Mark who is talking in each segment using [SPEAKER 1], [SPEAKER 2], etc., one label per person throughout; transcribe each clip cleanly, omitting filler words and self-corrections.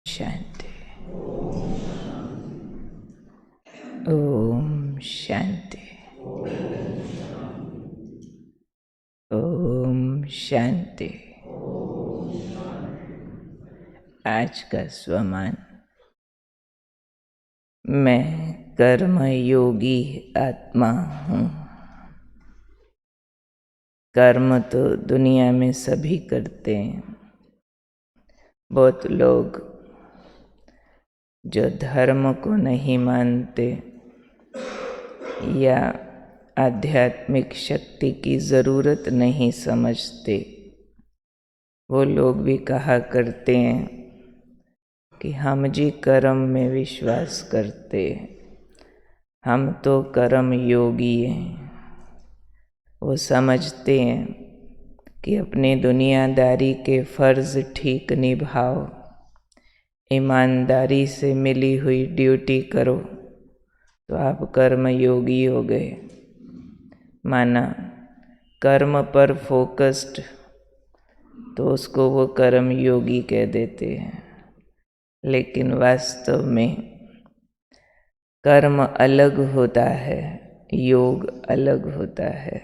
[SPEAKER 1] शांति। ओम शांति। ओम शांति। आज का स्वमान। मैं कर्म योगी आत्मा हूँ। कर्म तो दुनिया में सभी करते हैं। बहुत लोग जो धर्म को नहीं मानते या आध्यात्मिक शक्ति की ज़रूरत नहीं समझते, वो लोग भी कहा करते हैं कि हम जी कर्म में विश्वास करते हैं, हम तो कर्म योगी हैं। वो समझते हैं कि अपनी दुनियादारी के फ़र्ज़ ठीक निभाओ, ईमानदारी से मिली हुई ड्यूटी करो तो आप कर्म योगी हो गए। माना कर्म पर फोकस्ड तो उसको वो कर्म योगी कह देते हैं, लेकिन वास्तव में कर्म अलग होता है, योग अलग होता है।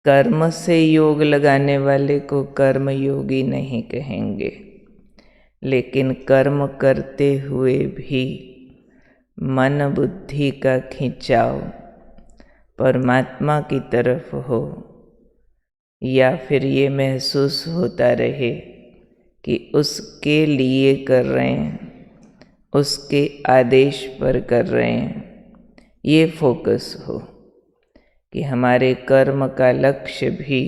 [SPEAKER 1] कर्म से योग लगाने वाले को कर्म योगी नहीं कहेंगे, लेकिन कर्म करते हुए भी मन बुद्धि का खिंचाव परमात्मा की तरफ हो, या फिर ये महसूस होता रहे कि उसके लिए कर रहे हैं, उसके आदेश पर कर रहे हैं, ये फोकस हो कि हमारे कर्म का लक्ष्य भी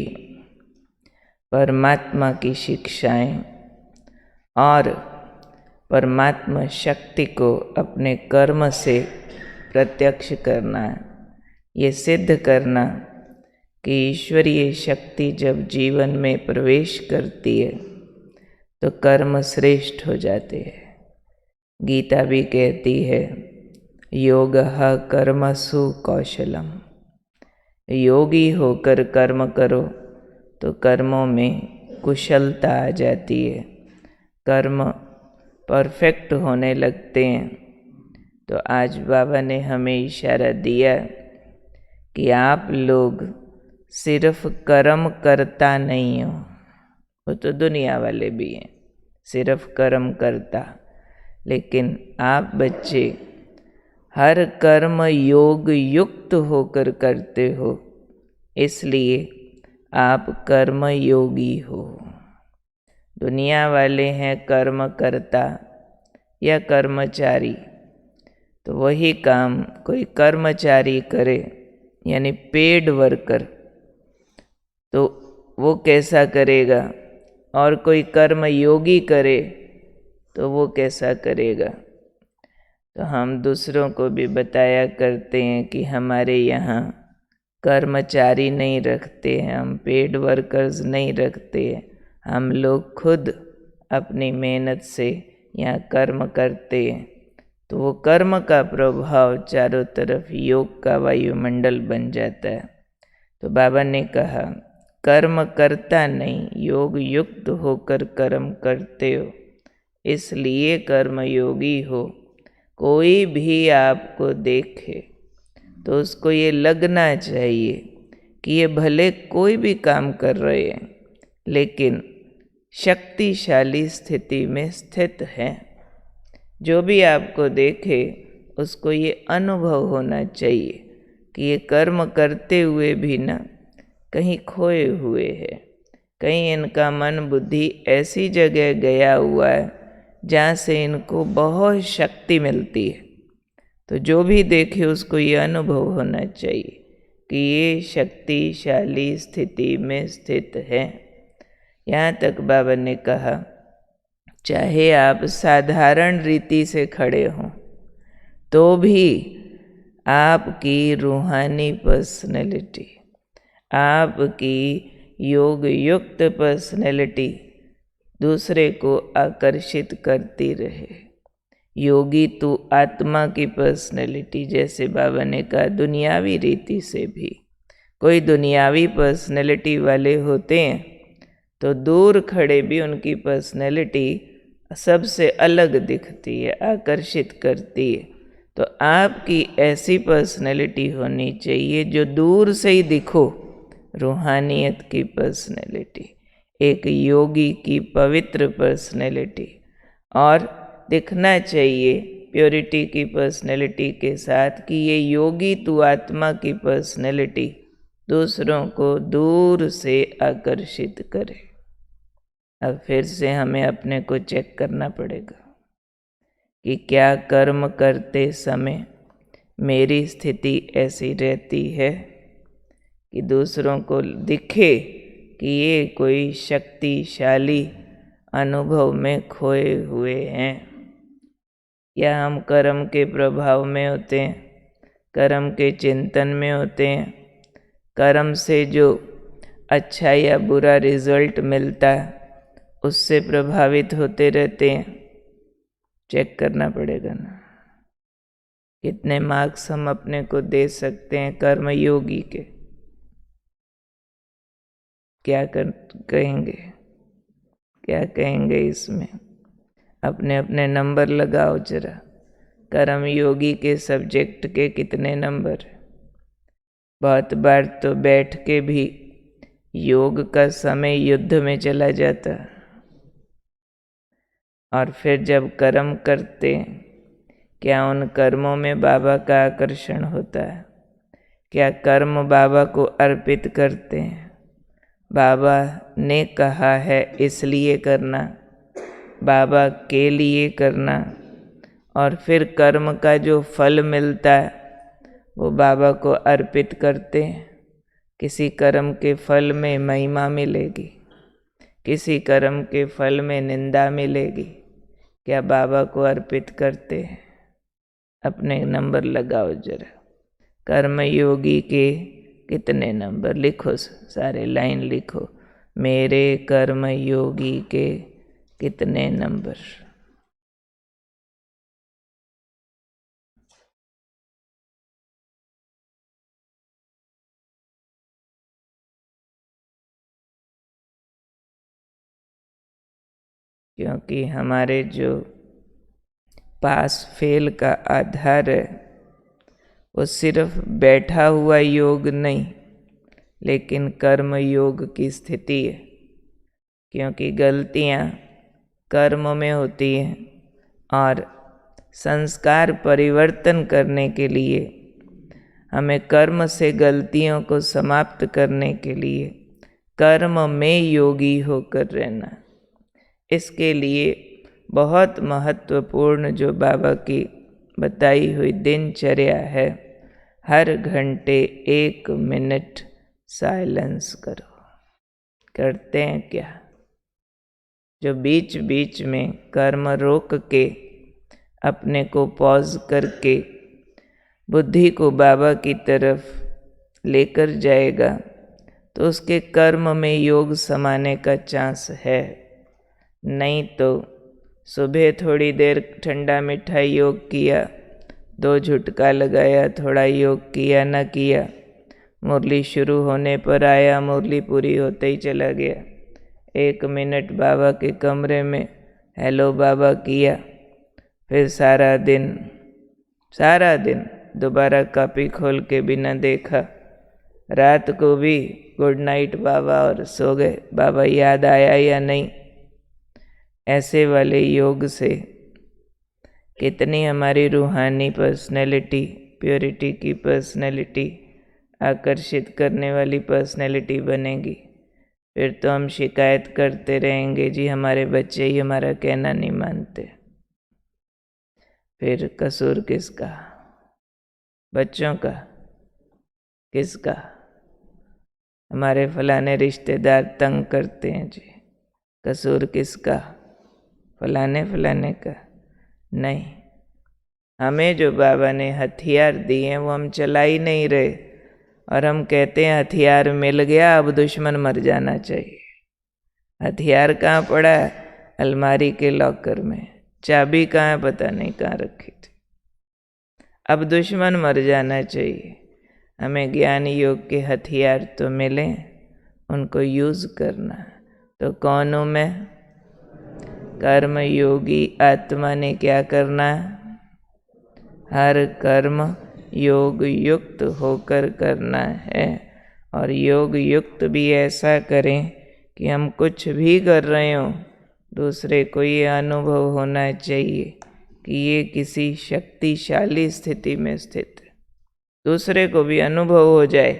[SPEAKER 1] परमात्मा की शिक्षाएं और परमात्मा शक्ति को अपने कर्म से प्रत्यक्ष करना, ये सिद्ध करना कि ईश्वरीय शक्ति जब जीवन में प्रवेश करती है तो कर्म श्रेष्ठ हो जाते हैं। गीता भी कहती है, योगः कर्मसु कौशलम। योगी होकर कर्म करो तो कर्मों में कुशलता आ जाती है, कर्म परफेक्ट होने लगते हैं। तो आज बाबा ने हमें इशारा दिया कि आप लोग सिर्फ कर्म करता नहीं हो, वो तो दुनिया वाले भी हैं सिर्फ कर्म करता, लेकिन आप बच्चे हर कर्म योग युक्त होकर करते हो, इसलिए आप कर्म योगी हो। दुनिया वाले हैं कर्म करता या कर्मचारी, तो वही काम कोई कर्मचारी करे यानी पेड वर्कर, तो वो कैसा करेगा, और कोई कर्म योगी करे तो वो कैसा करेगा। तो हम दूसरों को भी बताया करते हैं कि हमारे यहाँ कर्मचारी नहीं रखते हैं, हम पेड वर्कर्स नहीं रखते हैं, हम लोग खुद अपनी मेहनत से यहाँ कर्म करते हैं। तो वो कर्म का प्रभाव चारों तरफ योग का वायुमंडल बन जाता है। तो बाबा ने कहा, कर्म करता नहीं, योग युक्त होकर कर्म करते हो, इसलिए कर्म योगी हो। कोई भी आपको देखे तो उसको ये लगना चाहिए कि ये भले कोई भी काम कर रहे हैं, लेकिन शक्तिशाली स्थिति में स्थित है। जो भी आपको देखे उसको ये अनुभव होना चाहिए कि ये कर्म करते हुए भी ना कहीं खोए हुए है, कहीं इनका मन बुद्धि ऐसी जगह गया हुआ है जहाँ से इनको बहुत शक्ति मिलती है। तो जो भी देखे उसको ये अनुभव होना चाहिए कि ये शक्तिशाली स्थिति में स्थित है। यहाँ तक बाबा ने कहा, चाहे आप साधारण रीति से खड़े हों तो भी आपकी रूहानी पर्सनैलिटी, आपकी योग युक्त पर्सनैलिटी दूसरे को आकर्षित करती रहे। योगी तो आत्मा की पर्सनैलिटी, जैसे बाबा ने कहा, दुनियावी रीति से भी कोई दुनियावी पर्सनैलिटी वाले होते हैं तो दूर खड़े भी उनकी पर्सनैलिटी सबसे अलग दिखती है, आकर्षित करती है। तो आपकी ऐसी पर्सनैलिटी होनी चाहिए जो दूर से ही दिखो, रूहानियत की पर्सनैलिटी, एक योगी की पवित्र पर्सनैलिटी। और दिखना चाहिए प्योरिटी की पर्सनैलिटी के साथ कि ये योगी तू आत्मा की पर्सनैलिटी दूसरों को दूर से आकर्षित करे। अब फिर से हमें अपने को चेक करना पड़ेगा कि क्या कर्म करते समय मेरी स्थिति ऐसी रहती है कि दूसरों को दिखे कि ये कोई शक्तिशाली अनुभव में खोए हुए हैं, या हम कर्म के प्रभाव में होते हैं, कर्म के चिंतन में होते हैं, कर्म से जो अच्छा या बुरा रिजल्ट मिलता है उससे प्रभावित होते रहते हैं। चेक करना पड़ेगा ना कितने मार्क्स हम अपने को दे सकते हैं कर्म योगी के। क्या कहेंगे इसमें? अपने अपने नंबर लगाओ जरा। कर्म योगी के सब्जेक्ट के कितने नंबर? बहुत बार तो बैठ के भी योग का समय युद्ध में चला जाता, और फिर जब कर्म करते क्या उन कर्मों में बाबा का आकर्षण होता है? क्या कर्म बाबा को अर्पित करते हैं? बाबा ने कहा है इसलिए करना, बाबा के लिए करना, और फिर कर्म का जो फल मिलता है वो बाबा को अर्पित करते हैं। किसी कर्म के फल में महिमा मिलेगी, किसी कर्म के फल में निंदा मिलेगी। क्या बाबा को अर्पित करते हैं? अपने नंबर लगाओ जरा। कर्म योगी के कितने नंबर? लिखो, सारे लाइन लिखो। मेरे कर्म योगी के कितने नंबर? क्योंकि हमारे जो पास फेल का आधार है वो सिर्फ बैठा हुआ योग नहीं, लेकिन कर्म योग की स्थिति है। क्योंकि गलतियाँ कर्म में होती हैं, और संस्कार परिवर्तन करने के लिए हमें कर्म से गलतियों को समाप्त करने के लिए कर्म में योगी होकर रहना। इसके लिए बहुत महत्वपूर्ण जो बाबा की बताई हुई दिनचर्या है, हर घंटे 1 मिनट साइलेंस करो। करते हैं क्या? जो बीच बीच में कर्म रोक के अपने को पॉज करके बुद्धि को बाबा की तरफ लेकर जाएगा तो उसके कर्म में योग समाने का चांस है। नहीं तो सुबह थोड़ी देर ठंडा मीठा योग किया, 2 झुटका लगाया, थोड़ा योग किया न किया, मुरली शुरू होने पर आया, मुरली पूरी होते ही चला गया, 1 मिनट बाबा के कमरे में हेलो बाबा किया, फिर सारा दिन दोबारा कॉपी खोल के बिना देखा, रात को भी गुड नाइट बाबा और सो गए, बाबा याद आया या नहीं। ऐसे वाले योग से कितनी हमारी रूहानी पर्सनैलिटी, प्योरिटी की पर्सनैलिटी, आकर्षित करने वाली पर्सनैलिटी बनेगी। फिर तो हम शिकायत करते रहेंगे, जी हमारे बच्चे ही हमारा कहना नहीं मानते। फिर कसूर किसका? बच्चों का? किसका? हमारे फलाने रिश्तेदार तंग करते हैं जी, कसूर किसका? फलाने का? नहीं, हमें जो बाबा ने हथियार दिए हैं वो हम चला ही नहीं रहे, और हम कहते हैं हथियार मिल गया अब दुश्मन मर जाना चाहिए। हथियार कहाँ पड़ा है? अलमारी के लॉकर में। चाबी कहाँ, पता नहीं कहाँ रखी थी। अब दुश्मन मर जाना चाहिए। हमें ज्ञान योग के हथियार तो मिले, उनको यूज़ करना। तो कौन हूँ मैं? कर्म योगी आत्मा ने क्या करना है? हर कर्म योग युक्त होकर करना है। और योग युक्त भी ऐसा करें कि हम कुछ भी कर रहे हों, दूसरे को ये अनुभव होना चाहिए कि ये किसी शक्तिशाली स्थिति में स्थित है। दूसरे को भी अनुभव हो जाए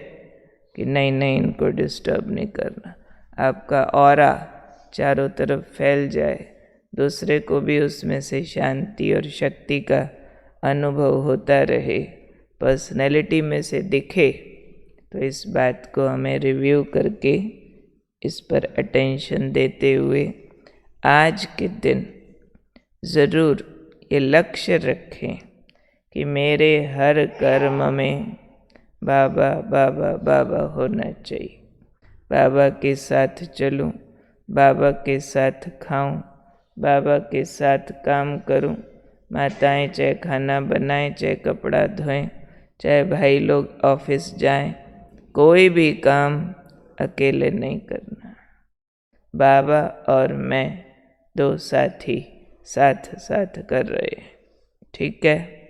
[SPEAKER 1] कि नहीं नहीं, इनको डिस्टर्ब नहीं करना। आपका ऑरा चारों तरफ फैल जाए, दूसरे को भी उसमें से शांति और शक्ति का अनुभव होता रहे, पर्सनैलिटी में से दिखे। तो इस बात को हमें रिव्यू करके इस पर अटेंशन देते हुए आज के दिन ज़रूर ये लक्ष्य रखें कि मेरे हर कर्म में बाबा बाबा बाबा होना चाहिए। बाबा के साथ चलूं, बाबा के साथ खाऊं, बाबा के साथ काम करूं। माताएं चाहे खाना बनाएं, चाहे कपड़ा धोएं, चाहे भाई लोग ऑफिस जाएं, कोई भी काम अकेले नहीं करना। बाबा और मैं दो साथी साथ साथ कर रहे हैं। ठीक है।